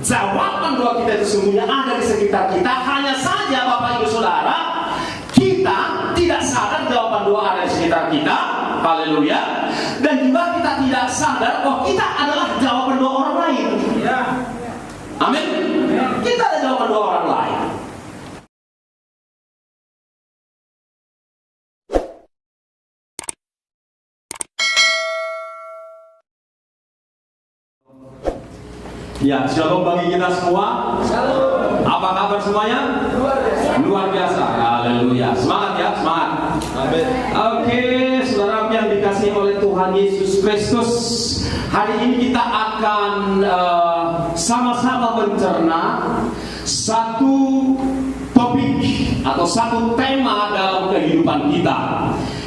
jawaban doa kita itu sesungguhnya ada di sekitar kita. Hanya saja Bapak Ibu Saudara, kita tidak sadar jawaban doa ada di sekitar kita. Haleluya. Dan juga kita tidak sadar bahwa kita adalah jawaban doa orang lain. Amin. Kita ada jawaban doa orang lain. Ya, shalom bagi kita semua. Shalom. Apa kabar semuanya? Luar biasa. Haleluya. Semangat ya, semangat. Amin. Oke, saudara yang dikasihi oleh Tuhan Yesus Kristus, hari ini kita akan sama-sama mencerna satu topik atau satu tema dalam kehidupan kita,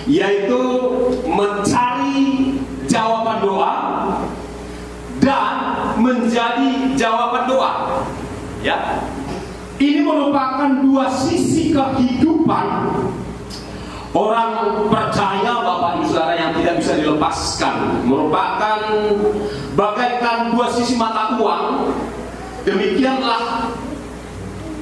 yaitu mencari jawaban doa dan menjadi jawaban doa. Ya, ini merupakan dua sisi kehidupan orang percaya, Bapak Ibu Saudara, yang tidak bisa dilepaskan. Merupakan bagaikan dua sisi mata uang. Demikianlah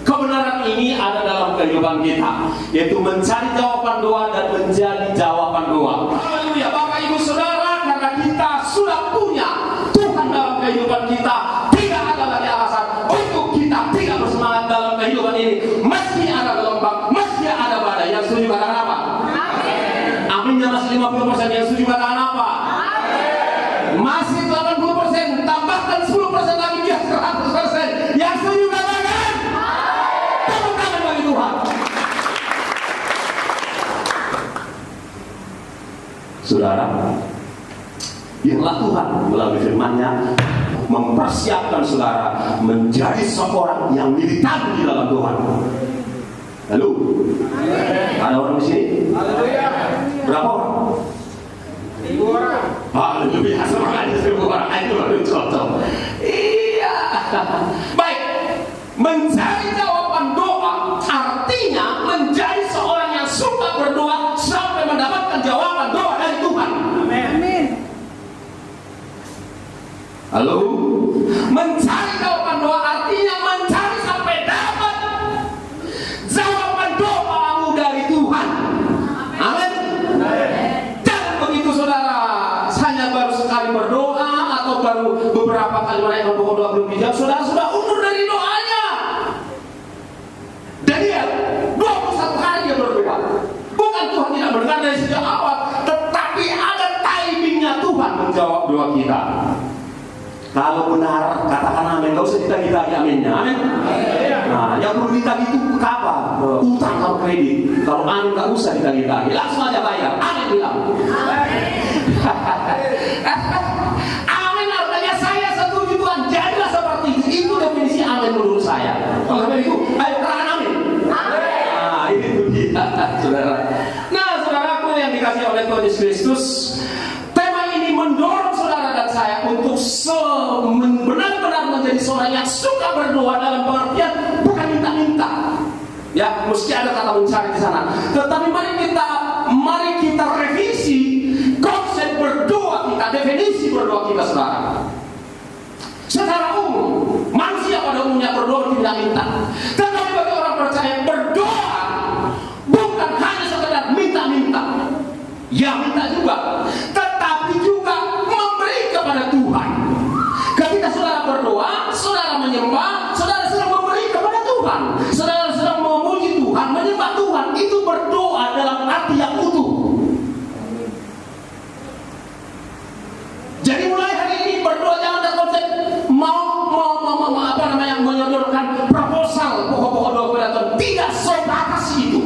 kebenaran ini ada dalam kehidupan kita, yaitu mencari jawaban doa dan menjadi jawaban doa. Haleluya, Bapak Ibu Saudara, karena kita sudah punya Tuhan dalam kehidupan kita, tidak ada lagi alasan untuk kita tidak bersemangat dalam kehidupan ini. Meski ada gelombang, meski ada badai. Yang setuju katakan apa? Amin. Aminnya masih 50%. Yang setuju katakan apa? Amin. Masih 80%. Tambahkan 10% lagi biar 100%. Yang setuju katakan Amin. Tepuk tangan bagi Tuhan. Saudara, biarlah Tuhan melalui firman-Nya mempersiapkan saudara menjadi seorang yang militan di dalam Tuhan. Lalu, ada orang di sini? Berapa orang? 1.000 orang. Haleluya, semangat 1.000 orang. Itu baru cocok. Iya. Baik, mencari jawaban doa artinya menjadi seorang yang suka berdoa sampai mendapatkan jawaban doa dari Tuhan. Amin. Halo, mencari jawaban doa artinya mencari sampai dapat jawaban doamu dari Tuhan. Amin. Jangan begitu saudara, hanya baru sekali berdoa atau baru beberapa kali menaikkan pokok doa belum dijawab, saudara sudah undur dari doanya. Daniel 21 hari dia berdoa. Bukan Tuhan tidak mendengar dari sejak awal, tetapi ada timingnya Tuhan menjawab doa kita. Kalau benar, katakan amin. Gak usah ditagih-tagih aminnya. Amin. Nah, yang perlu ditagih itu apa? Utang atau kredit. Kalau amin gak usah ditagih-tagih, langsung aja bayar. Amin bilang. Amin artinya saya setuju Tuhan. Jadilah seperti itu. Itu definisi amin menurut saya. Kalau itu, ayo katakan amin. Nah, itu dia, saudara. Nah, saudaraku yang dikasih oleh Tuhan Yesus Kristus, tema ini mendorong saudara dan saya untuk benar-benar menjadi seorang yang suka berdoa dalam pengertian bukan minta-minta. Ya, mesti ada kata mencari di sana. Tetapi mari kita revisi konsep berdoa kita, definisi berdoa kita saudara. Secara umum, manusia pada umumnya berdoa tidak minta. Tetapi bagi orang percaya berdoa bukan hanya sekedar minta-minta. Ya minta juga, tetapi juga memberi kepada Tuhan. Ketika saudara berdoa, saudara menyembah, saudara sedang memberi kepada Tuhan. Saudara sedang memuji Tuhan, menyembah Tuhan. Itu berdoa dalam arti yang utuh. Jadi mulai hari ini berdoa jangan ada konsep menyodorkan proposal pokok-pokok doa kepada Tuhan. Tidak sebatas itu.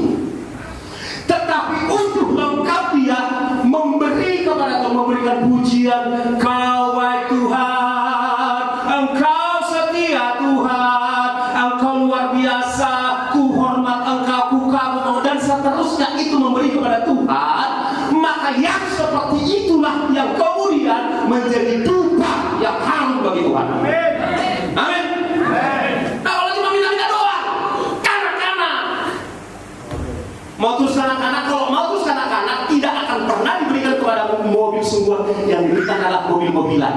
Tetapi untuk lengkap dia memberi kepada Tuhan, memberikan pujian. Kau baik Tuhan, Engkau setia Tuhan, Engkau luar biasa, ku hormat Engkau, ku kagum, dan seterusnya. Itu memberi kepada Tuhan. Maka yang seperti itulah yang kemudian menjadi dupa yang harum bagi Tuhan. Amin. Amin. Nah, kalau cuma minta-minta doang, kanak-kanak mau terus kanak-kanak, kalau mau terus kanak-kanak tidak akan pernah diberikan kepada mobil sungguhan. Yang diberikan adalah mobil-mobilan.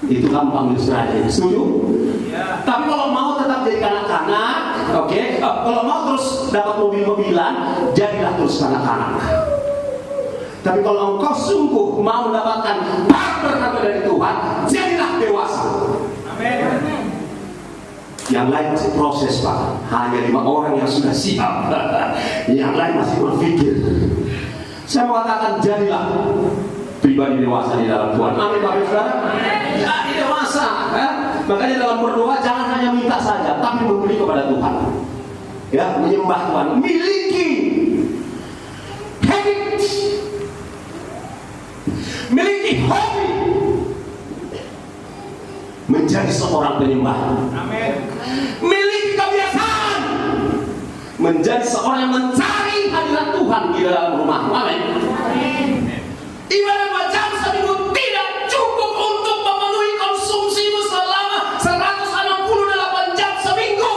Itu gampang diserahkan. Setuju? Oke, kalau mau terus dapat mobil-mobilan, jadilah terus anak-anak. Tapi kalau engkau sungguh mau mendapatkan partner dari Tuhan, jadilah dewasa. Amin. Yang lain masih proses, Pak. Hanya 5 orang yang sudah siap. Yang lain masih berpikir. Saya mau katakan, jadilah pribadi dewasa di dalam Tuhan. Amin, Bapak Saudara. Jadi dewasa. Makanya dalam berdoa jangan hanya minta saja, tapi memberi kepada Tuhan. Ya, menyembah Tuhan. Miliki habit, miliki hobi, menjadi seorang penyembah. Amin. Miliki kebiasaan menjadi seorang yang mencari hadirat Tuhan di dalam rumah. Amin. Ibadah 2 jam seminggu tidak cukup untuk memenuhi konsumsimu selama 168 jam seminggu.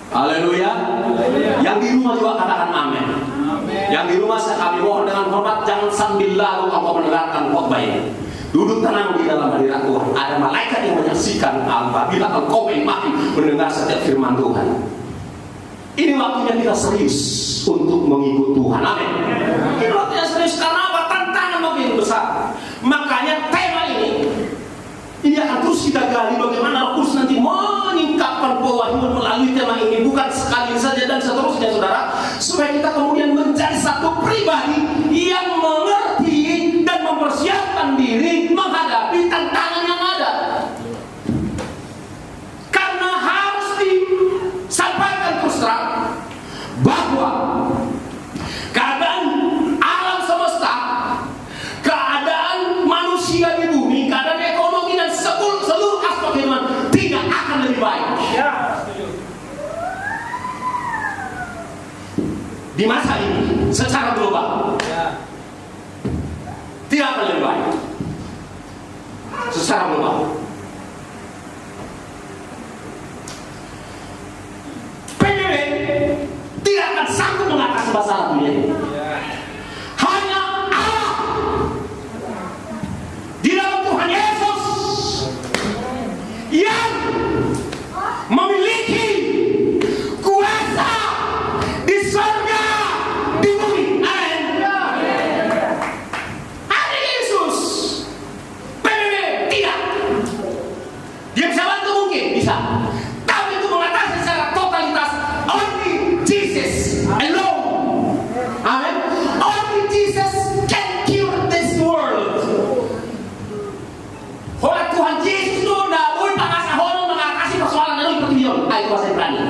Haleluya. Yang di rumah juga katakan amin. Yang di rumah kami mohon dengan hormat, jangan sambil lalu engkau mendengarkan khotbah ini. Duduk tenang di dalam hadirat Tuhan. Ada malaikat yang menyaksikan apabila engkau makin mendengar setiap firman Tuhan. Ini waktunya kita serius untuk mengikut Tuhan. Amin. Ini waktunya serius karena apa? Tantangan makin besar. Makanya tema ini akan terus kita gali bagaimana Roh Kudus nanti meningkatkan pewahyuan melalui tema ini, bukan sekali saja dan seterusnya, saudara, supaya kita kemudian menjadi satu pribadi yang mengerti dan mempersiapkan diri menghadapi tantangan yang ada. Karena harus disampaikan terus terang bahwa keadaan alam semesta, keadaan manusia di bumi, keadaan ekonomi dan seluruh aspek kehidupan tidak akan lebih baik. Ya, setuju. Di masa ini secara global tidak akan lebih baik secara global. PBB tidak akan sanggup mengatasi masalah dunia ini. Hanya Allah di dalam Tuhan Yesus yang memiliki kuasa di surga, di bumi. Amin. Ada Yesus. PBB tidak. Dia bisa bantu mungkin, bisa. Tapi itu mengatasi secara totalitas only Jesus alone. Amin. Only Jesus can cure this world. Oleh Tuhan Yesus itu tidak boleh pangas ahono mengatasi persoalan lalu seperti itu. Ayo kuasa berani.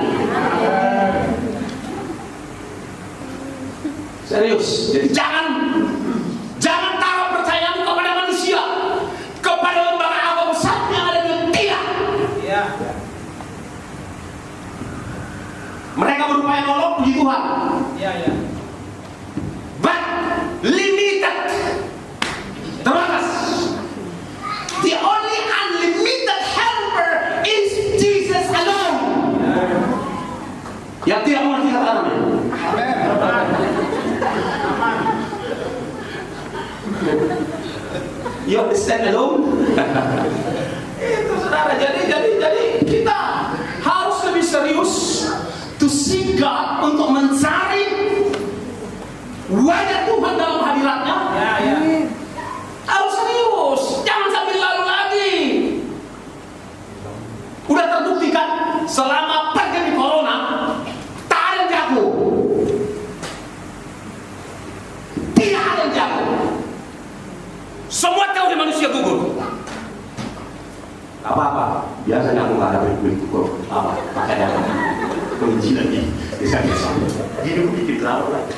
Serius. Jadi jangan taruh percayamu kepada manusia, kepada lembaga apa besar yang ada di dunia. Tidak. Ya. Mereka berupaya nolong, puji Tuhan. Ya. But limited. Terbatas. The only unlimited helper is Jesus alone. Yang tidak mengerti kata amin. You understand alone? Itu saudara. Jadi kita harus lebih serius to seek God, untuk mencari wajah Tuhan dalam hadiratnya. Ya. Harus serius, jangan sambil lalu lagi. Udah terbuktikan selama pandemi corona tak ada yang jago. Tidak ada yang jago. Semua tahu di manusia gugur. Apa-apa, biasanya aku nggak ada begitu kok. Apa? Pakai dana penginjilan di desa-desa. Hidup dikit lalu lagi.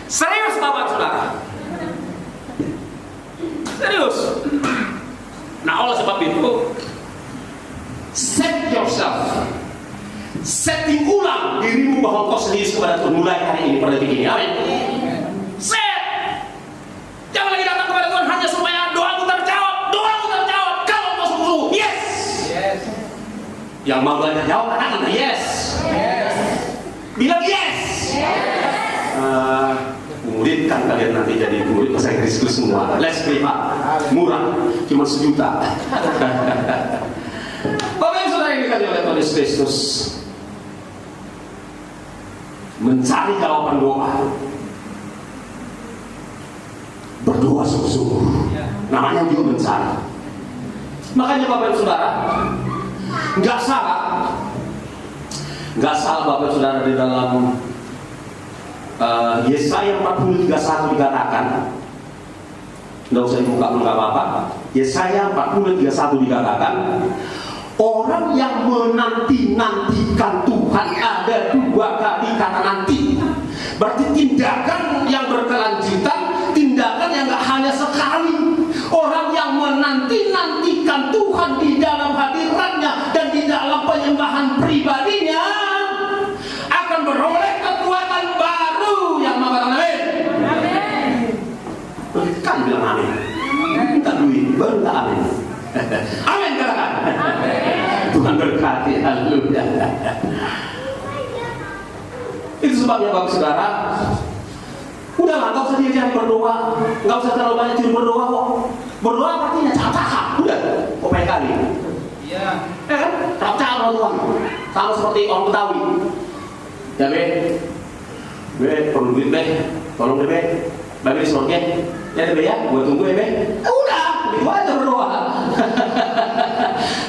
Serius Bapak Saudara. Serius. Nah, oleh sebab itu, set yourself, setting ulang dirimu bahwa kau serius kepada Tuhan mulai hari ini, pada detik ini. Amin. Set. Jangan lagi datang kepada Tuhan hanya supaya doamu terjawab. Doamu terjawab kalau kau sungguh-sungguh. Yes. Yang mau belajar jawab katakan yes. Bilang yes. Murid kan kalian nanti jadi murid bahasa Inggrisku semua. Les privat, murah, cuma 1 juta. dikasih oleh Tuhan Yesus Kristus, mencari jawaban doa, berdoa sungguh-sungguh, namanya juga mencari. Makanya Bapak Ibu Saudara, nggak salah Bapak Ibu Saudara di dalam Yesaya 40:31 dikatakan, nggak usah dibuka pun nggak apa-apa. Yesaya 40:31 dikatakan, orang yang menanti-nantikan Tuhan ada 2 kali kata nanti. Berarti tindakan yang berkelanjutan, tindakan yang nggak hanya sekali. Orang yang menanti-nantikan Tuhan di dalam hadiratnya dan di dalam penyembahan pribadinya akan beroleh kekuatan baru. Yang mengatakan amin. Kan bilang amin. Minta duit baru tak amin. Amin katakan. Tuhan berkati. Haleluya. Itu sebabnya Bapak Saudara, udahlah, nggak usah diajarin berdoa, nggak usah terlalu banyak diri berdoa kok. Berdoa artinya cakap, udah, kok baik kali. Iya. Kan? Cakap sama Tuhan, sama seperti orang Betawi. Ya be, perlu duit be, tolong deh be, bagi disorotnya. Ya deh be ya, gue tunggu ya be. Udah, itu aja berdoa.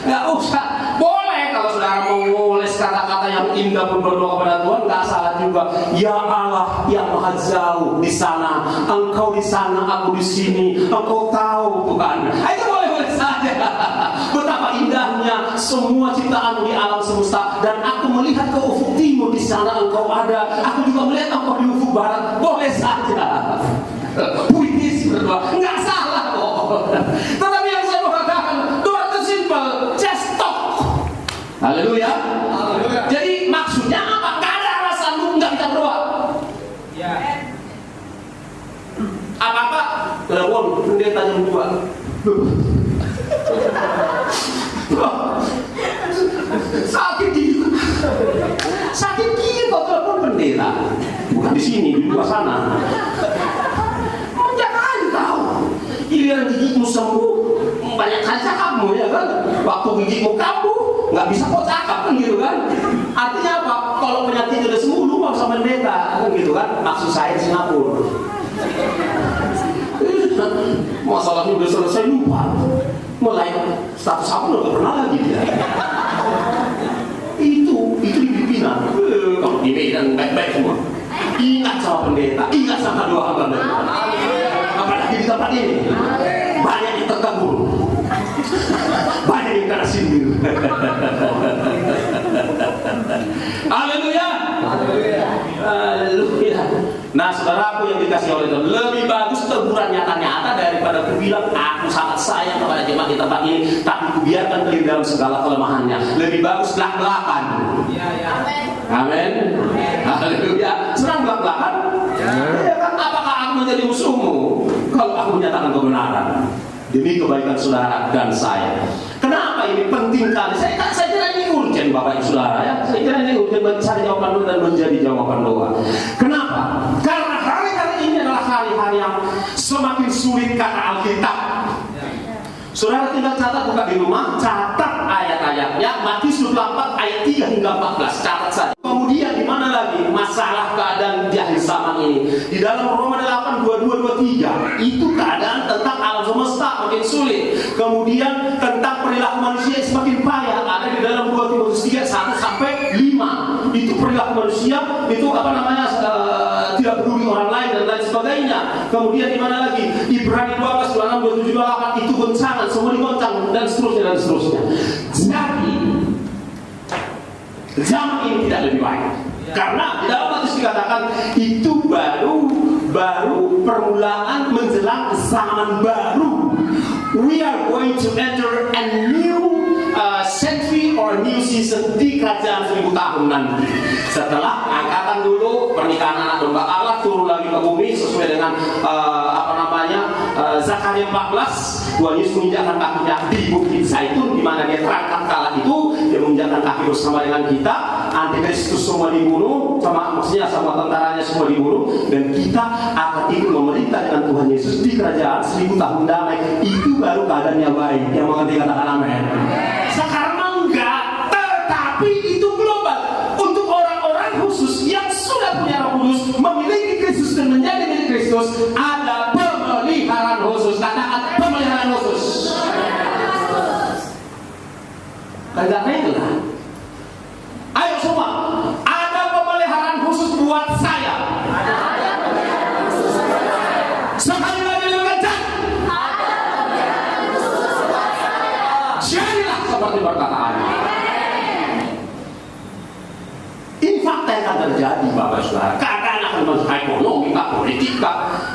Nggak usah. Boleh kalau saudara mau ngulis kata-kata yang indah pun berdoa kepada Tuhan, nggak salah juga. Ya Allah yang maha jauh di sana, Engkau di sana, aku di sini, Engkau tahu Tuhan. Itu boleh saja. Betapa indahnya semua ciptaan di alam semesta, dan aku melihat ke ufuk timur, di sana Engkau ada. Aku juga melihat Engkau di ufuk barat. Boleh saja. Puitis berdoa, nggak salah kok. Tetapi yang saya mau katakan, doa itu simple, just talk. Haleluya. Jadi maksudnya apa? Gak ada alasan lu nggak bisa berdoa. Ya. Apa-apa telepon pendeta jam 2. Sakit gigi. Sakit gigi kok telepon pendeta. Bukan di sini, di luar sana. Jangan tahu. Giliran gigimu sembuh, banyak kali cakapmu ya kan. Waktu gigimu kambuh, nggak bisa kok cakap kan gitu kan. Artinya apa? Kalau penyakit udah sembuh, lu mau sama pendeta kan gitu kan. Maksud saya Singapura. Masalahnya udah selesai, lupa. Mulai status aku udah gak pernah lagi dia. Itu di Filipina. Kalau di Medan baik-baik semua. Ingat sama pendeta, ingat sama doa hamba. Apalagi di tempat ini banyak yang terkabur, banyak yang kena sindir. Haleluya. Haleluya. Nah, saudaraku yang dikasih oleh Tuhan, lebih bagus teguran nyata-nyata daripada aku bilang aku sangat sayang kepada jemaat di tempat ini, tapi ku biarkan diri dalam segala kelemahannya. Lebih bagus belak-belakan. Amin. Haleluya. Senang belak-belakan? Ya kan? Apakah aku menjadi musuhmu kalau aku menyatakan kebenaran demi kebaikan saudara dan saya? Kenapa ini penting kali? Saya kira ini urgent Bapak Ibu Saudara ya. Saya kira ini urgent mencari jawaban doa dan menjadi jawaban doa. Kenapa? Karena hari-hari ini adalah hari-hari yang semakin sulit kata Alkitab. Saudara tinggal catat, buka di rumah, catat ayat-ayatnya. Matius 24 ayat 3 hingga 14, catat saja. Kemudian di mana lagi masalah keadaan di akhir zaman ini? Di dalam Roma 8 22-23 itu keadaan tentang alam semesta makin sulit. Kemudian tentang perilaku manusia yang semakin payah, ada di dalam 2 Timotius 3 1 sampai 5. Itu perilaku manusia itu tidak peduli orang lain dan lain sebagainya. Kemudian di mana lagi? Ibrani 12 26 27 28 itu goncangan, semua digoncang dan seterusnya dan seterusnya. Jadi zaman ini tidak lebih baik. Karena di dalam hadis dikatakan itu baru permulaan menjelang zaman baru. We are going to enter a new century or new season di kerajaan 1000 tahun nanti. Setelah angkatan dulu pernikahan anak domba Allah turun lagi ke bumi sesuai dengan Zakaria 14, Tuhan Yesus menginjakkan kakinya di bukit Zaitun, di mana dia terangkat kala itu dia menginjakkan kaki bersama dengan kita. Antikristus semua dibunuh, maksudnya sama tentaranya semua dibunuh, dan kita akan ikut memerintah dengan Tuhan Yesus di kerajaan 1000 tahun damai. Itu baru keadaannya baik. Yang mengerti katakan amin. Sekarang enggak, Tapi itu global untuk orang-orang khusus yang sudah punya Roh Kudus, memiliki Kristus dan menjadi milik Kristus. Ada pemeliharaan khusus. Katakan pemeliharaan khusus. Kagak rela. Ayo semua, ada pemeliharaan khusus buat saya. Sekali lagi lebih kencang. Jadilah seperti perkataannya. Ini fakta yang akan terjadi, Bapak Saudara. Keadaan akan masalah ekonomi, politik,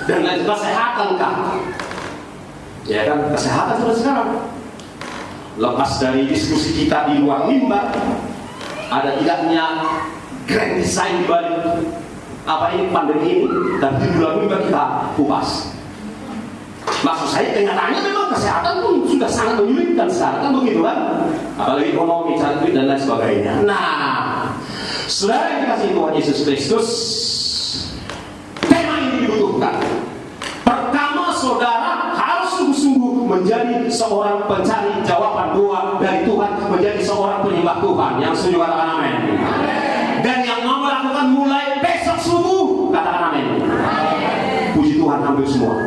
dan lain kesehatan, ya kan, kesehatan sudah sekarang. Lepas dari diskusi kita di luar mimbar, ada tidaknya grand design di balik apa ini pandemi ini, dan di luar mimbar kita kupas. Maksud saya kenyataannya memang kesehatan pun sudah sangat menyulitkan sekarang, kan begitu kan? Apalagi ekonomi, cari duit dan lain sebagainya. Nah, saudara yang dikasihi Tuhan Yesus Kristus, tema ini dibutuhkan. Pertama, saudara harus sungguh-sungguh menjadi seorang pencari jawaban doa dari Tuhan, menjadi seorang penyembah Tuhan yang setuju, katakan amin. Dan yang mau melakukan mulai besok subuh, katakan amin. Puji Tuhan, ambil semua.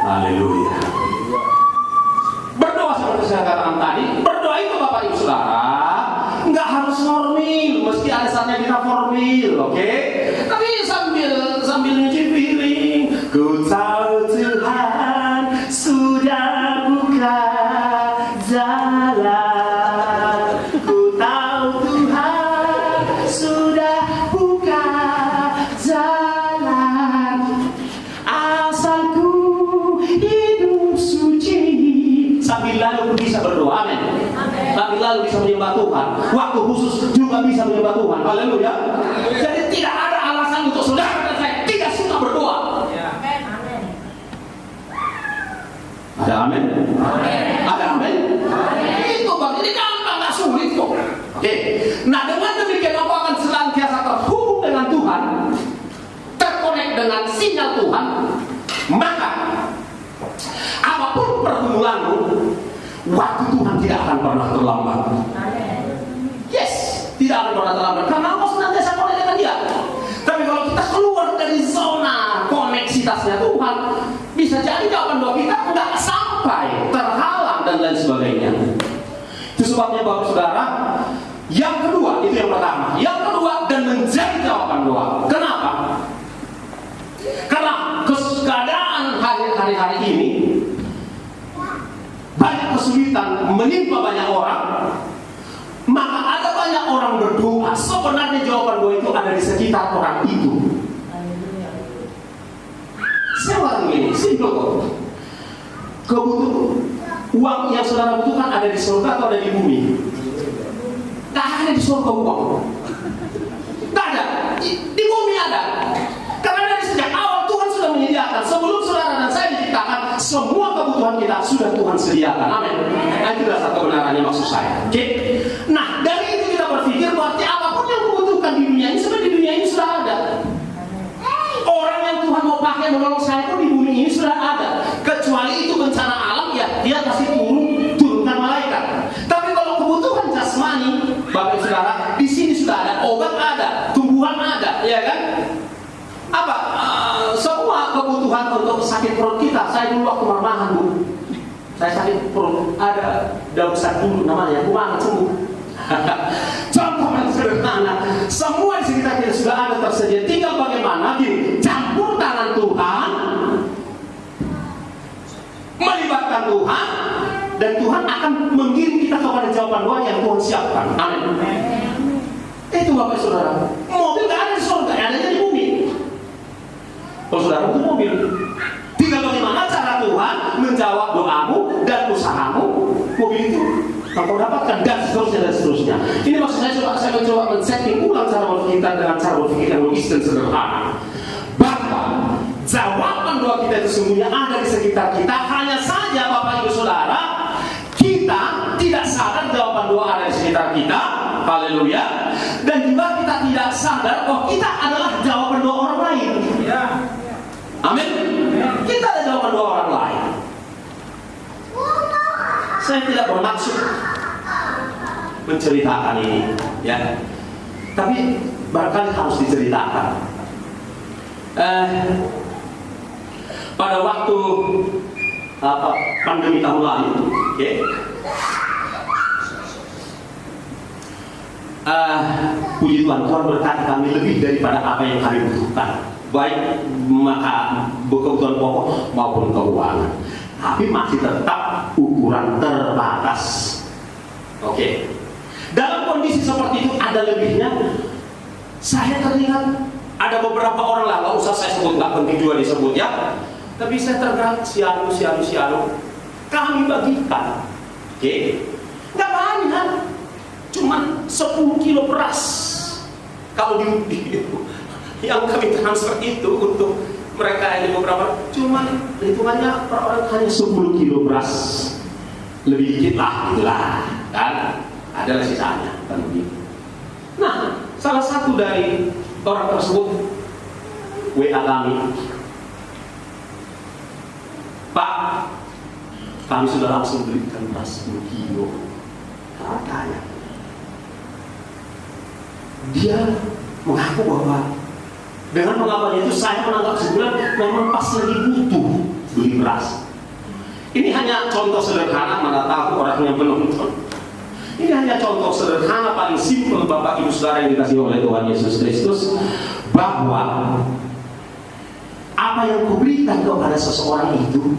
Haleluya. Berdoa seperti saya katakan tadi, berdoa itu Bapak Ibu Saudara nggak harus formil, meski ada saatnya kita formil, oke? Tapi sambil nyuci piring, ku tahu Tuhan sudah buka jalan, ku tahu Tuhan sudah buka jalan, asal ku hidup suci. Sambil lalu bisa berdoa, amin. Tapi lalu bisa menyembah Tuhan. Waktu khusus juga bisa menyembah Tuhan. Haleluya. Jadi tidak ada alasan untuk saudara dan saya tidak suka berdoa. Ada amin? Ada amin? Itu Bang, ini gampang, gak sulit kok. Oke. Nah, dengan demikian aku akan senantiasa terhubung dengan Tuhan, terkonek dengan sinyal Tuhan, maka apapun pergumulanmu, waktu Tuhan tidak akan pernah terlambat. Yes, tidak akan pernah terlambat. Karena aku senantiasa konek dengan Dia. Tapi kalau kita keluar dari zona koneksitasnya Tuhan, bisa jadi jawaban doa kita nggak sampai, terhalang dan lain sebagainya. Itu sebabnya Bapak Saudara, yang kedua, itu yang pertama. Yang kedua, dan menjadi jawaban doa. Kenapa? Karena keadaan hari-hari ini banyak kesulitan menimpa banyak orang, maka ada banyak orang berdoa. Sebenarnya jawaban doa itu ada di sekitar orang itu. Saya bilang begini, simpel kok. Kebutuhan uang yang saudara butuhkan ada di surga atau ada di bumi? Tak ada di surga uang. Tak ada. Di bumi ada. Karena dari sejak awal Tuhan sudah menyediakan. Sebelum saudara dan saya diciptakan, semua kebutuhan kita sudah Tuhan sediakan. Amin. Nah, itu dasar kebenarannya maksud saya. Oke. Nah, dari itu kita berpikir berarti apapun yang kubutuhkan di dunia ini, sebenarnya di dunia ini sudah ada. Orang yang Tuhan mau pakai menolong saya pun di bumi ini sudah ada. Kecuali itu bencana alam, ya dia kasih turunkan malaikat. Tapi kalau kebutuhan jasmani, Bapak Ibu Saudara, di sini sudah ada, obat ada, tumbuhan ada, ya kan? Apa? Semua kebutuhan untuk sakit perut kita. Saya dulu waktu marmahan, Bu, saya sakit perut, ada daun sagu namanya, kumaha sembuh. Contoh yang sederhana, semua di sekitar kita sudah ada tersedia. Tinggal bagaimana gini, campur tangan Tuhan, melibatkan Tuhan, dan Tuhan akan mengirim kita kepada jawaban doa yang Tuhan siapkan. Amin. Itu Bapak Saudara, mobil gak ada di surga, adanya di bumi. Kalau saudara itu mobil, tinggal bagaimana cara Tuhan menjawab doamu dan usahamu, mobil itu engkau dapatkan, dan seterusnya. Ini maksud saya mencoba men-setting ulang cara berpikir kita dengan cara berpikir yang logis dan sederhana. Bahwa jawaban doa kita itu sesungguhnya ada di sekitar kita. Hanya saja Bapak Ibu Saudara, kita tidak sadar jawaban doa ada di sekitar kita. Haleluya. Dan juga kita tidak sadar bahwa kita adalah jawaban doa orang lain. Amin. Kita ada jawaban doa orang lain. Saya tidak bermaksud menceritakan ini, ya. Tapi barangkali harus diceritakan. Pada waktu pandemi tahun lalu, okay, puji Tuhan, Tuhan berkati kami lebih daripada apa yang kami butuhkan, baik maka kebutuhan pokok maupun keuangan, tapi masih tetap ukuran terbatas. Oke, dalam kondisi seperti itu ada lebihnya. Saya teringat ada beberapa orang lah, nggak usah saya sebut, nggak penting juga disebut ya. Tapi saya tergerak sialu kami bagikan. Oke, nggak banyak, cuman 10 kilo beras. Kalau di yang kami transfer itu untuk mereka ini beberapa, cuman hitungannya per orang hanya 10 kilo beras, lebih dikit lah, gitulah, kan? Ada sisanya, kan begitu. Nah, salah satu dari orang tersebut WA kami, Pak, kami sudah langsung belikan beras 10 kilo. Katanya dia mengaku bahwa dengan pengakuannya itu saya menangkap sebulan memang pas lagi butuh beli beras. Ini hanya contoh sederhana, mana tahu orang yang penonton. Ini hanya contoh sederhana paling simpel Bapak Ibu Saudara yang dikasihi oleh Tuhan Yesus Kristus, bahwa apa yang kuberikan kepada seseorang itu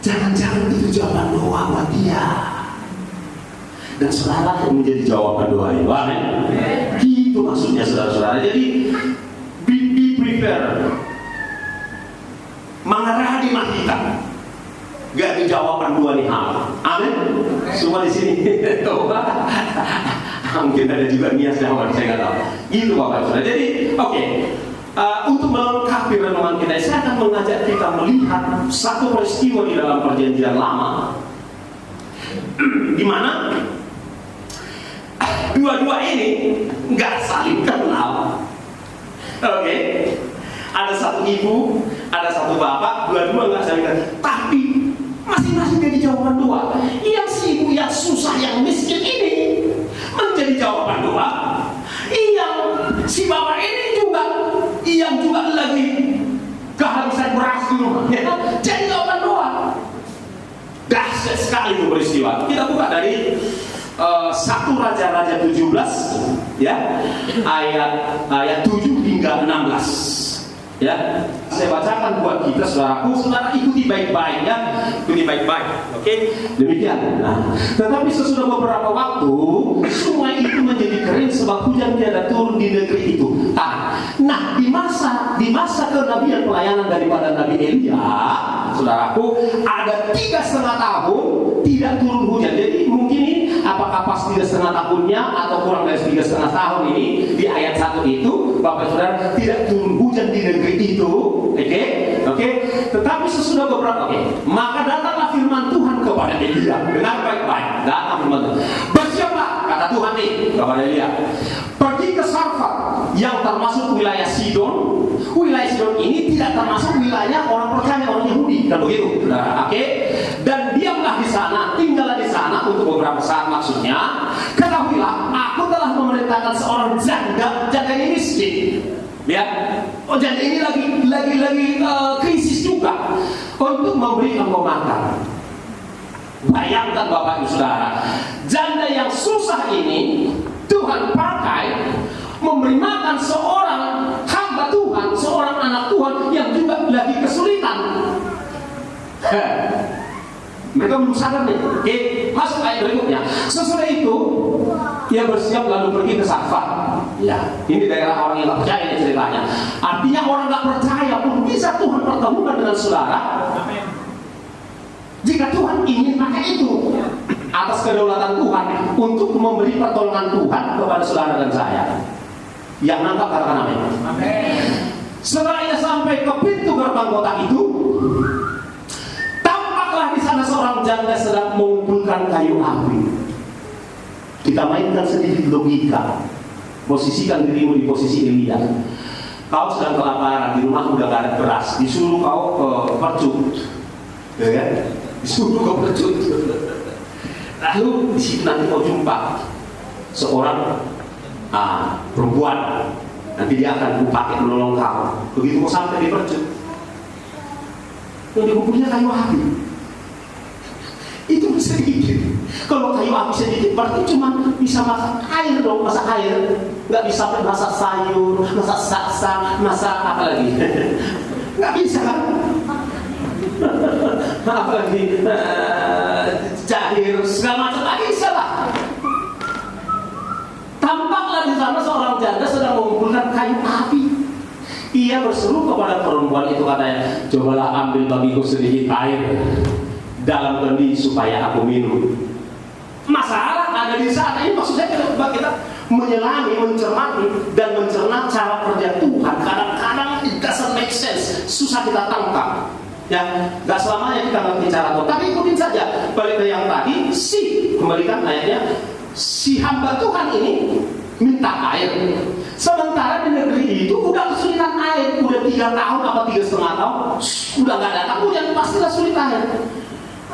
jangan-jangan itu jawaban doa buat dia, dan saudara yang menjadi jawaban doa itu. Amin. Itu maksudnya saudara-saudara. Jadi be prepared, mengerah di mati kita. Gak ada jawaban dua nih hal. Amin. Semua di sini. Mungkin ada juga niat jawab, saya nggak tahu. Itu Bapak Saudara. Jadi oke. Untuk melengkapi renungan kita, saya akan mengajak kita melihat satu peristiwa di dalam Perjanjian Lama, di mana dua-dua ini nggak saling kenal. Oke. Ada satu ibu, ada satu bapak, dua-dua nggak saling kenal, tapi masing-masing jadi jawaban doa. Yang si ibu yang susah, yang miskin ini menjadi jawaban doa. Yang si bapak ini juga, yang juga lagi kehabisan beras di rumahnya, jadi jawaban doa. Dahsyat sekali itu peristiwa. Kita buka dari 1 Raja-Raja 17 ya, ayat 7 hingga 16. Ya, saya bacakan buat kita, saudaraku. Saudara ikuti baik-baik ya, ikuti baik-baik. Oke, demikian. Nah, tetapi sesudah beberapa waktu, sungai itu menjadi kering sebab hujan tiada turun di negeri itu. Nah, di masa kenabian pelayanan daripada Nabi Elia, saudaraku, ada 3,5 tahun tidak turun hujan. Jadi mungkin apakah pas 3,5 tahunnya atau kurang dari 3,5 tahun ini di ayat 1 itu, Bapak Saudara, tidak turun hujan di negeri itu. Oke. Tetapi sesudah beberapa, maka datanglah firman Tuhan kepada Elia. Dengar baik-baik, datang firman Tuhan. Bersiaplah, kata Tuhan nih kepada Elia, pergi ke Sarfat yang termasuk wilayah Sidon. Wilayah Sidon ini tidak termasuk wilayah orang percaya, orang Yahudi, dan begitu. Oke. Dan diamlah di sana, tinggallah di sana untuk beberapa saat. Maksudnya, ketahuilah, aku telah memerintahkan seorang janda ini miskin. Ya, janda ini lagi krisis juga, untuk memberi engkau makan. Bayangkan Bapak Ibu Saudara, janda yang susah ini Tuhan pakai memberi makan seorang hamba Tuhan, seorang anak Tuhan yang juga lagi kesulitan. Mereka belum sadar nih. Oke, masuk ayat berikutnya. Sesudah itu, ia bersiap lalu pergi ke Sarfat. Ya, ini daerah orang yang tak percaya ini ceritanya. Artinya orang tak percaya pun bisa Tuhan pertemukan dengan saudara. Jika Tuhan ingin pakai itu atas kedaulatan Tuhan untuk memberi pertolongan Tuhan kepada saudara dan saya. Yang nangkap katakan amin. Setelah ia sampai ke pintu gerbang kota itu, di sana seorang janda sedang mengumpulkan kayu api. Kita mainkan sedikit logika. Posisikan dirimu di posisi Elia. Kau sedang kelaparan, di rumah udah gak ada beras, disuruh kau ke percut, ya kan? Disuruh ke percut. Lalu di situ nanti kau jumpa seorang perempuan, nanti dia akan pakai menolong kamu. Begitu mau sampai di percut, yang dikumpulnya kayu api. Itu sedikit. Kalau kayu api sedikit, berarti cuma bisa masak air dong, masak air. Nggak bisa masak sayur, masak saksa, masak apa lagi? Nggak bisa kan? Apalagi cair, segala macam nggak bisa lah. Tampaklah di sana seorang janda sedang mengumpulkan kayu api. Ia berseru kepada perempuan itu, katanya, cobalah ambil bagiku sedikit air dalam kendi supaya aku minum. Masalah ada di sana. Ini maksud saya kita menyelami, mencermati dan mencerna cara kerja Tuhan. Kadang-kadang it doesn't make sense, susah kita tangkap. Ya, nggak selamanya kita ngerti cara Tuhan. Tapi ikutin saja. Balik ke yang tadi, kembalikan ayatnya. Si hamba Tuhan ini minta air. Sementara di negeri itu udah kesulitan air, udah 3 tahun apa 3,5 tahun, udah nggak datang, udah pastilah sulit air.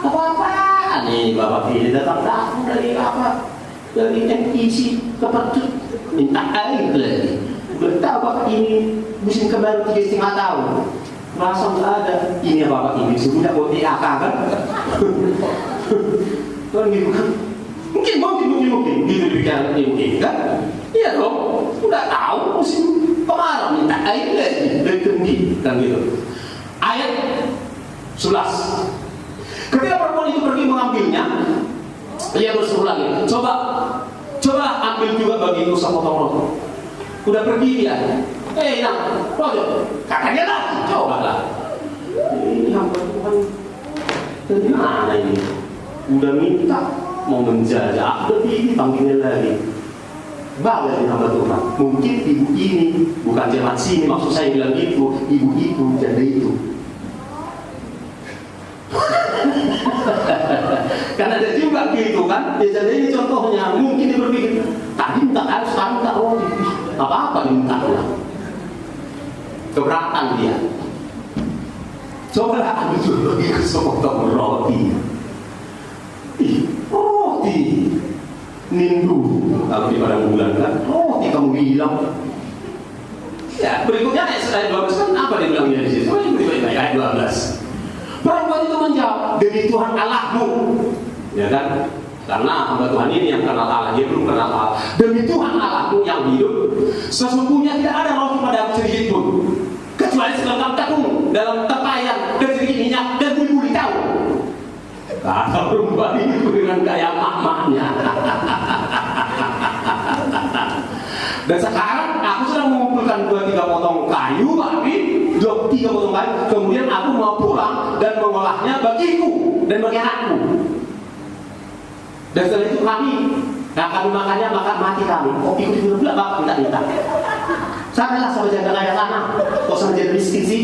Apa-apa nih bapak ini datang dari apa? Dari NEC ke Percut minta air lagi. Udah tahu bapak ini musim kemarau 3,5 tahun. Merasa nggak ada. Ini bapak ini sudah buat DAK kan? Kan gitu kan? Mungkin gitu dipikirkan mungkin kan? Iya dong. Udah tahu musim kemarau minta air lagi dari kendi kan gitu. Ayat 11. Ketika perempuan itu pergi mengambilnya, ia berseru lagi, coba ambil juga bagiku sepotong roti. Udah pergi dia, Rojo, katanya lagi, cobalah. Ini hamba Tuhan, dari mana ini? Udah minta, mau menjajah, udah dipanggilnya lagi. Bawa ini hamba Tuhan. Mungkin ibu ini, bukan jemaat sini, maksud saya bilang gitu, ibu-ibu janda itu. Karena ada juga gitu kan. Ya, jadi ini contohnya. Mungkin dia berpikir, tadi minta air, sekarang minta roti. Apa-apa minta lah. Keberatan dia. Cobalah ambil dulu sepotong roti. Roti nindu. Kalau di padang bulan kan, roti kamu bilang. Ya, berikutnya ayat 12 kan apa dia bilang di situ? Ayat 12. Perempuan itu menjawab, demi Tuhan Allahmu, ya kan? Karena hamba Tuhan ini yang kenal Allah, dia belum kenal Allah. Demi Tuhan Allahmu yang hidup, sesungguhnya tidak ada roti pada aku sedikit pun, kecuali segenggam tepung dalam tempayan dan sedikit minyak dan buli-buli tahu. Kata perempuan itu dengan gaya mak-maknya. Dan sekarang aku sedang mengumpulkan 2-3 potong kayu, tapi 2-3 potong kayu. Kemudian aku mau pulang dan mengolahnya bagiku dan bagi anakku. Dan setelah itu kami makannya maka mati kami. Oh ikut pula bapak minta. Sanalah sama jaga kaya sana. Kok sama jadi miskin sih?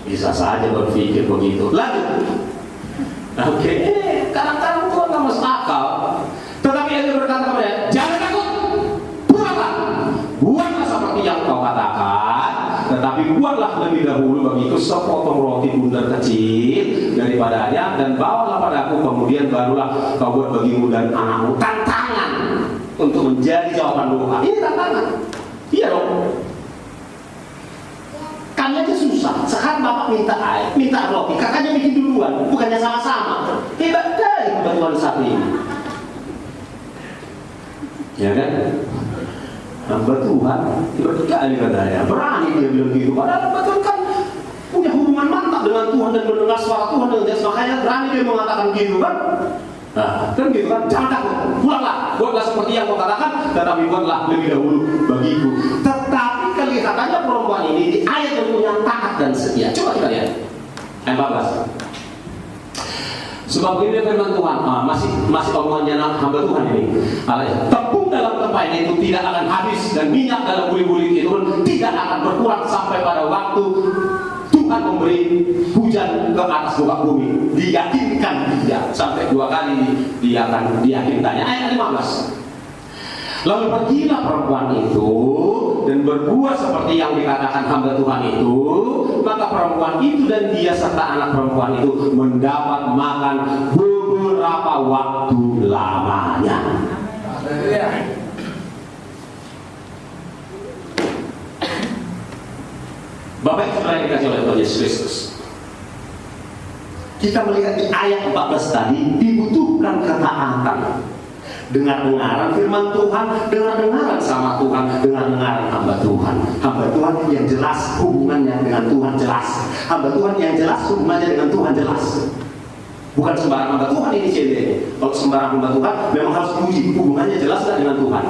Bisa saja berpikir begitu. Lanjut. Oke, kadang-kadang Tuhan nggak masuk akal. Tetapi dia berkata kepada dia, jangan takut. Buatlah seperti yang kau katakan, tetapi buatlah lebih dahulu bagiku sepotong roti bundar kecil daripadanya dan bawalah padaku, kemudian barulah kau buat bagimu dan anakmu. Tantangan untuk menjadi jawaban doa. Ini tantangan. Iya dong. Kami aja susah. Sekarang bapak minta air, minta roti, kakaknya bikin duluan, bukannya sama-sama. Hebat kali kebetulan saat ini. Ya kan? Hamba Tuhan, berkali katanya, berani dia bilang gitu. Padahal hamba Tuhan kan punya hubungan mantap dengan Tuhan dan mendengar suara Tuhan dengan jelas, makanya berani dia mengatakan gitu kan. Nah, kan gitu kan, jangan takut, pulanglah, buatlah seperti yang kau katakan, tetapi buatlah lebih dahulu bagiku. Tetapi kelihatannya perempuan ini di ayat yang punya taat dan setia. Coba kita lihat ayat 14. Sebab ini firman Tuhan, masih omongannya hamba Tuhan ini. Tepung dalam tempayan itu tidak akan habis dan minyak dalam buli-buli itu pun tidak akan berkurang sampai pada waktu Tuhan memberi hujan ke atas muka bumi. Diyakinkan dia sampai 2 kali dia akan diyakinkannya. Ayat 15. Lalu pergilah perempuan itu dan berbuat seperti yang dikatakan hamba Tuhan itu. Maka perempuan itu dan dia serta anak perempuan itu mendapat makan beberapa waktu lamanya. Bapak Ibu yang dikasih oleh Tuhan Yesus Kristus, kita melihat di ayat 14 tadi, dibutuhkan ketaatan. Dengar-dengaran firman Tuhan, dengar-dengaran sama Tuhan, dengar-dengaran hamba Tuhan. Hamba Tuhan yang jelas hubungannya dengan Tuhan jelas. Hamba Tuhan yang jelas hubungannya dengan Tuhan jelas. Bukan sembarang hamba Tuhan ini ciri-cirinya. Kalau sembarang hamba Tuhan memang harus diuji hubungannya jelas gak dengan Tuhan.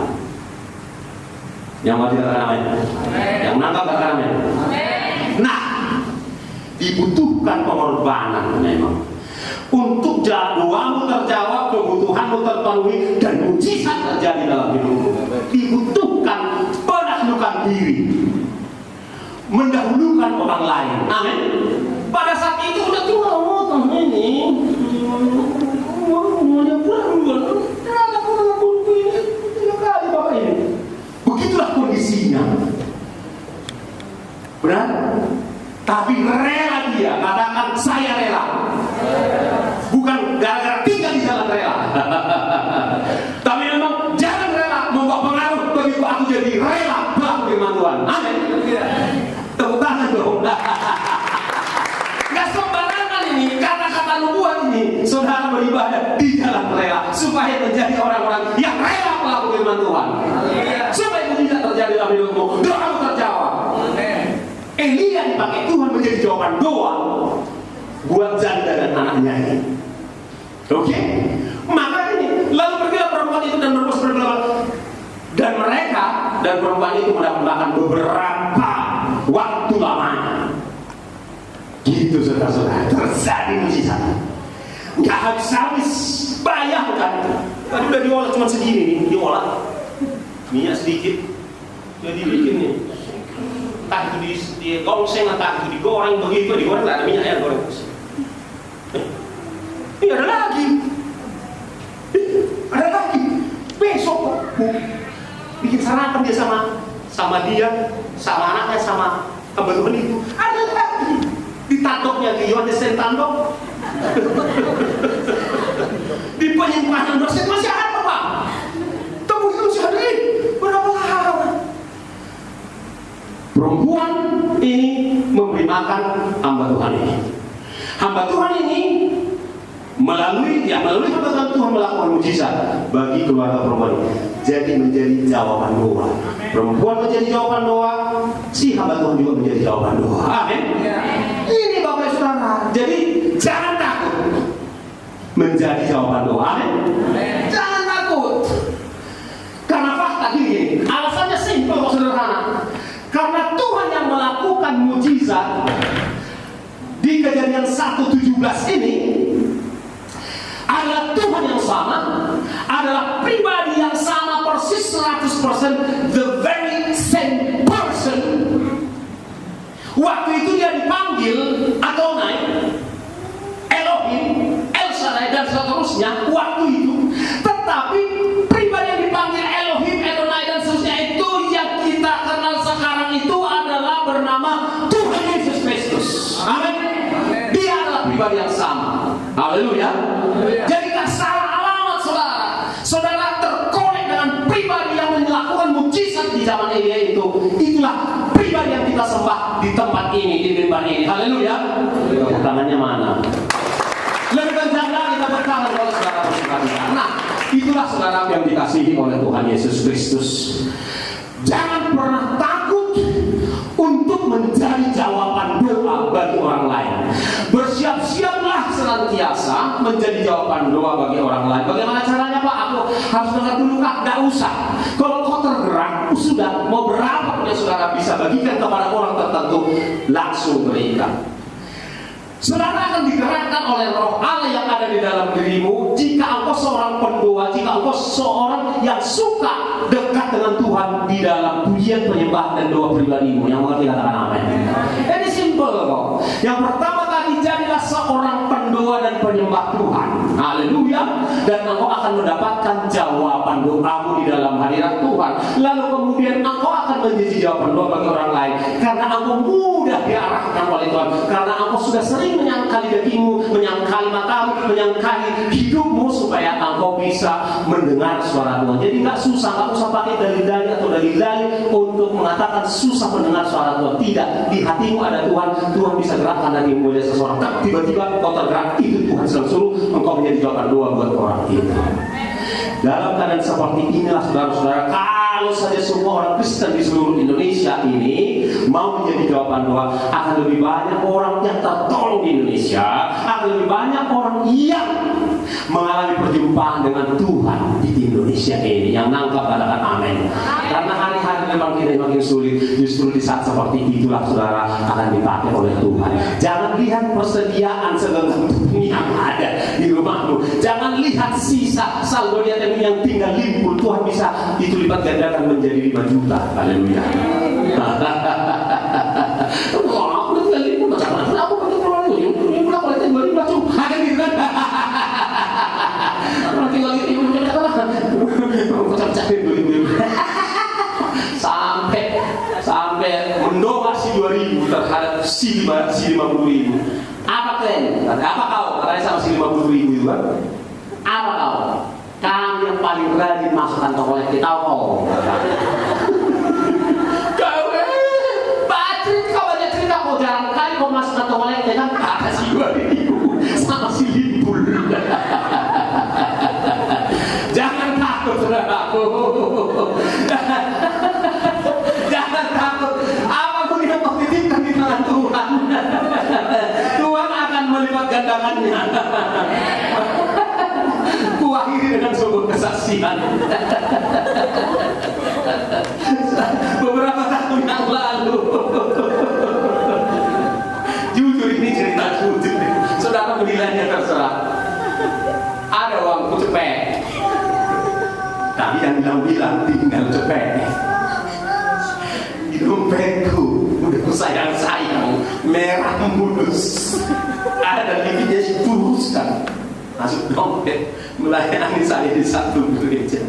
Yang mati katakan amin. Yang menangkap katakan amin. Nah, dibutuhkan pengorbanan memang untuk doamu terjawab, kebutuhanmu terpenuhi, dan mujizat terjadi dalam hidupmu. Dibutuhkan menaklukkan diri, mendahulukan orang lain. Amin. Pada saat itu udah tua ini, begitulah kondisinya. Benar? Tapi rela dia, katakan saya rela. Bukan gara-gara tinggal di jalan rela. Tapi memang jangan rela membawa pengaruh begitu aku jadi rela melakukan firman Tuhan. Amin. Tepuk tangan dong. Gak sembarangan ini kata-kata nubuat ini, saudara beribadah di jalan rela supaya menjadi orang-orang yang rela melakukan firman Tuhan. Supaya tidak terjadi dalam hidupmu, doamu terjawab. Elia dipakai Tuhan menjadi jawaban doa buat janda dan anaknya ini. Oke? Maka ini lalu pergilah perempuan itu dan berbuat dan mereka dan perempuan itu mendapatkan beberapa waktu lamanya. Gitu saudara-saudara, terjadi mujizat. Nggak habis-habis, bayangkan. Tadi udah diolah cuma segini nih, diolah minyak sedikit, jadi bikin nih. Entah itu di gongseng, entah itu digoreng begitu, digoreng nggak ada minyaknya, goreng. Ini ada lagi, besok bikin sarapan dia sama dia, sama anaknya, sama hamba Tuhan itu. Ada lagi, ditandoknya ke Yohanes tandok, di penyimpanan dosen masih ada Pak. Tunggu itu masih ada berapa lama? Perempuan ini memberi makan hamba Tuhan ini. Hamba Tuhan ini melalui hamba Tuhan melakukan mujizat bagi keluarga perempuan ini. Jadi menjadi jawaban doa. Perempuan menjadi jawaban doa, si hamba Tuhan juga menjadi jawaban doa. Amin. Ini Bapak Saudara. Jadi jangan takut menjadi jawaban doa. Amin. Jangan takut. Karena fakta gini, alasannya simpel kok sederhana. Karena Tuhan yang melakukan mujizat di Kejadian 1:17 ini adalah Tuhan yang sama, adalah pribadi yang sama persis 100%, the very same person. Waktu itu dia dipanggil Adonai, Elohim, El Shaddai dan seterusnya waktu itu. Tetapi pribadi yang dipanggil Elohim, Adonai dan seterusnya itu yang kita kenal sekarang itu adalah bernama Tuhan Yesus Kristus. Amin. Dia adalah pribadi yang sama. Haleluya. Jadi tak salah alamat saudara. Saudara terkonek dengan pribadi yang melakukan mujizat di zaman Elia itu. Itulah pribadi yang kita sembah di tempat ini, di mimbar ini. Haleluya. Tepuk tangannya mana? Lebih kencang lagi tepuk tangan kalau saudara bersuka. Nah, itulah saudara yang dikasihi oleh Tuhan Yesus Kristus. Jangan pernah takut untuk menjadi jawaban doa bagi orang lain. Bersiap-siaplah senantiasa menjadi jawaban doa bagi orang lain. Bagaimana caranya Pak? Aku harus dengar dulu Kak? Tidak usah. Kalau kau tergerak, sudah mau berapa punya saudara bisa bagikan kepada orang tertentu, langsung berikan. Saudara akan digerakkan oleh roh Allah yang ada di dalam dirimu jika engkau seorang pendoa, jika engkau seorang yang suka dekat dengan Tuhan di dalam pujian, penyembahan dan doa pribadimu. Yang mengerti katakan amin. Ini simple kok. Yang pertama tadi, jadilah seorang pendoa dan penyembah Tuhan. Haleluya. Dan engkau akan mendapatkan jawaban doamu di dalam hadirat Tuhan. Lalu kemudian engkau akan menjadi jawaban doa bagi orang lain karena engkau mudah diarahkan oleh Tuhan. Karena engkau sudah sering menyangkali dagingmu, menyangkali matamu, menyangkali hidupmu roh supaya engkau bisa mendengar suara Tuhan. Jadi nggak susah, nggak usah pakai dalil-dalil atau dalil-dalil untuk mengatakan susah mendengar suara Tuhan. Tidak, di hatimu ada Tuhan, Tuhan bisa gerakkan dari mulia seseorang. Tiba-tiba kau tergerak, itu Tuhan sedang suruh engkau menjadi jawaban doa buat orang itu. Dalam keadaan seperti inilah saudara-saudara, kalau saja semua orang Kristen di seluruh Indonesia ini mau menjadi jawaban doa, akan lebih banyak orang yang tertolong di Indonesia, akan lebih banyak orang yang mengalami perjumpaan dengan Tuhan di Indonesia ini. Yang nangkap katakan amin. Karena hari-hari memang kita makin sulit. Justru di saat seperti itulah saudara akan dipakai oleh Tuhan. Jangan lihat persediaan segenggam yang ada di rumahmu. Jangan lihat sisa saldo yang tinggal limpul. Tuhan bisa itu lipat gandakan menjadi 5 juta. Haleluya. Wah, aku tinggal limpul macam mana? Aku pakai pulang kalau itu 2.000 cuma. Ada gitu kan? Orang tinggal limpul macam mana? Pecah-pecahin 2.000. Sampai mendonasi 2.000 terhadap si 50.000. Apa kalian? Apa kau? Katanya sama si 50.000 itu kan? Apa kau? Kami yang paling rajin masuk kantong kolektif. Tahu kau? Kau banyak cerita, kau jarang kali kau masuk kantong kolektif kan? Kata si 2.000 sama si limpul. Jangan takut saudaraku. Jangan takut. Apapun yang kau titipkan di tangan Tuhan, Tuhan akan melipat gandakannya. Kuakhiri dengan sebuah kesaksian. Beberapa tahun yang lalu, jujur ini cerita jujur. Saudara menilainya terserah. Ada uangku cepet, tapi yang bilang tinggal cepet. Di dompetku udah sayang-sayang merah mulus, ada giginya dipuruskan, masuk dompet melayani saya di satu gereja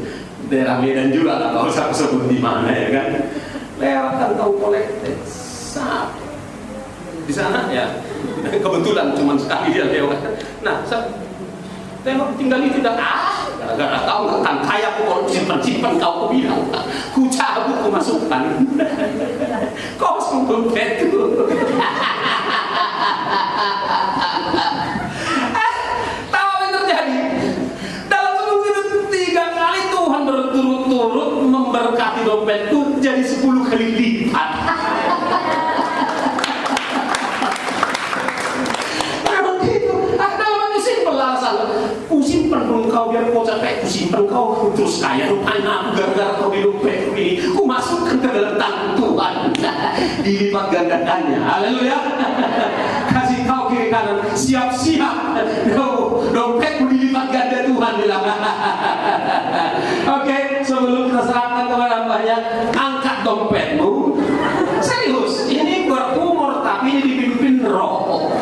daerah Medan juga, nggak tahu saya sebut di mana ya kan. Lewat kantong kolektif di sana ya, kebetulan cuma sekali dia lewat. Nah, tengok tinggal itu dah gara-gara kau nggak kan kaya, aku kalau simpan kau bilang ku cabut ku masukkan kosong dompet itu. Tahu apa yang terjadi? Dalam seminggu itu 3 kali Tuhan berturut-turut memberkati dompetku jadi 10 kali lipat. Ku simpan dong kau biar kau capek, ku simpan kau terus kaya rupanya aku gara-gara kau di dompet ini, ku masukkan ke dalam tangan Tuhan, dilipat gandakannya. Haleluya. Kasih kau kiri kanan, siap-siap dompetku dilipat ganda Tuhan bilang. Oke, sebelum kita serahkan kepada Mbahnya, angkat dompetmu. Serius, ini berumur tapi dipimpin roh.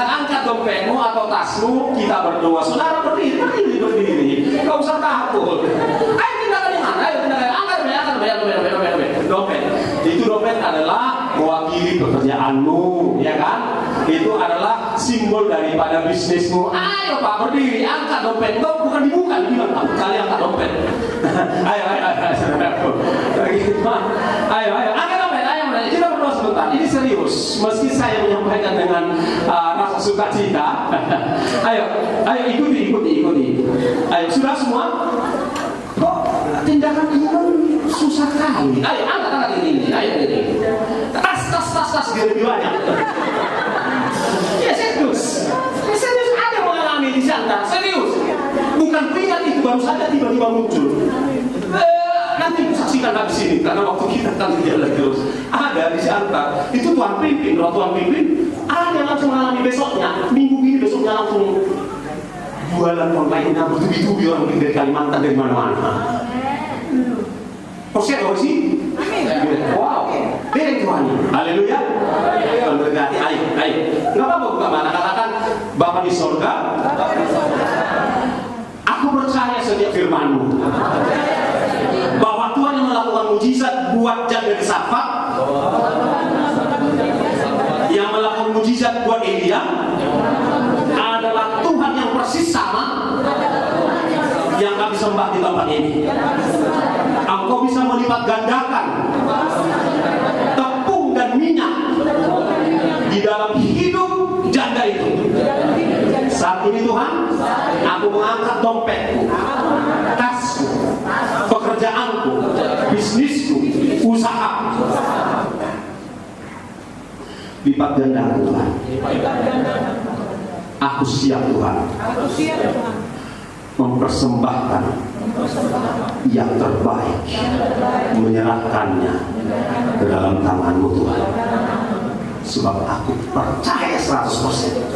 Angkat dompetmu atau tasmu, kita berdoa. Saudara berdiri. Gak usah takut. Ayo tindakan yang mana? Ayo tindakan. Angkat dompet. Itu dompet adalah mewakili pekerjaanmu, ya kan? Itu adalah simbol daripada bisnismu. Ayo Pak berdiri, angkat dompet. Kau bukan dibuka, bilang kali angkat dompet. Ayo, angkat dompet. Kita berdoa sebentar. Ini serius. Meski saya menyampaikan dengan rasa sukacita. Ayo ikuti. Ayo, sudah semua? Kok tindakan ini susah kali? Ayo, angkat ini. Ayo ini. Tas dia lebih banyak. Ya serius. Ada yang mengalami di sana. Serius. Bukan peringat itu baru saja tiba-tiba muncul. Nanti saksikan habis ini karena waktu kita akan jalan terus. Ada di Siantar itu Tuhan pimpin, ada yang langsung mengalami besoknya, minggu ini besoknya langsung jualan online, bertubi-tubi orang dari Kalimantan dari mana-mana. Percaya gak sih? Wow, beri Tuhan. Haleluya. Berkati. Ayo. Nggak apa-apa buka mana, katakan Bapa di sorga, aku percaya setiap firman-Mu. Bahwa Tuhan yang melakukan mujizat buat Jan dari Safat, yang melakukan mujizat buat Elia adalah Tuhan yang persis sama sembah di tempat ini. Engkau bisa melipat gandakan tepung dan minyak di dalam hidup janda itu. Saat ini Tuhan, aku mengangkat dompetku, tasku, pekerjaanku, bisnisku, usaha. Lipat gandakan Tuhan. Aku siap Tuhan mempersembahkan yang terbaik, menyerahkannya ke dalam tangan-Mu Tuhan. Sebab aku percaya 100%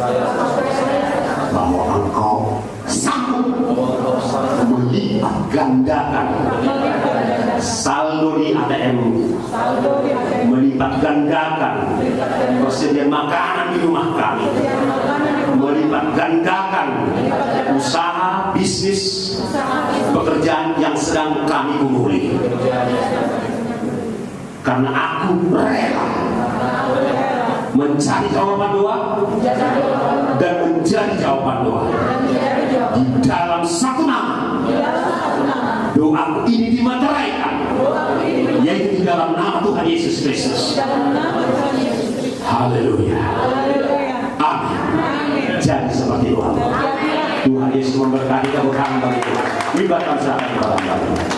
bahwa Engkau sanggup melipat gandakan saldo di ATM, melipat gandakan persediaan makanan di rumah kami, melipat gandakan usaha, bisnis, pekerjaan yang sedang kami gumuli. Karena aku rela mencari jawaban doa dan menjadi jawaban doa di dalam satu nama. Doaku ini dimateraikan, yaitu di dalam nama Tuhan Yesus Kristus. Haleluya. Amin. Jadi seperti doa. Tuhan Yesus memberkati keberkahan bagi kita. Libatkan sahabat kepada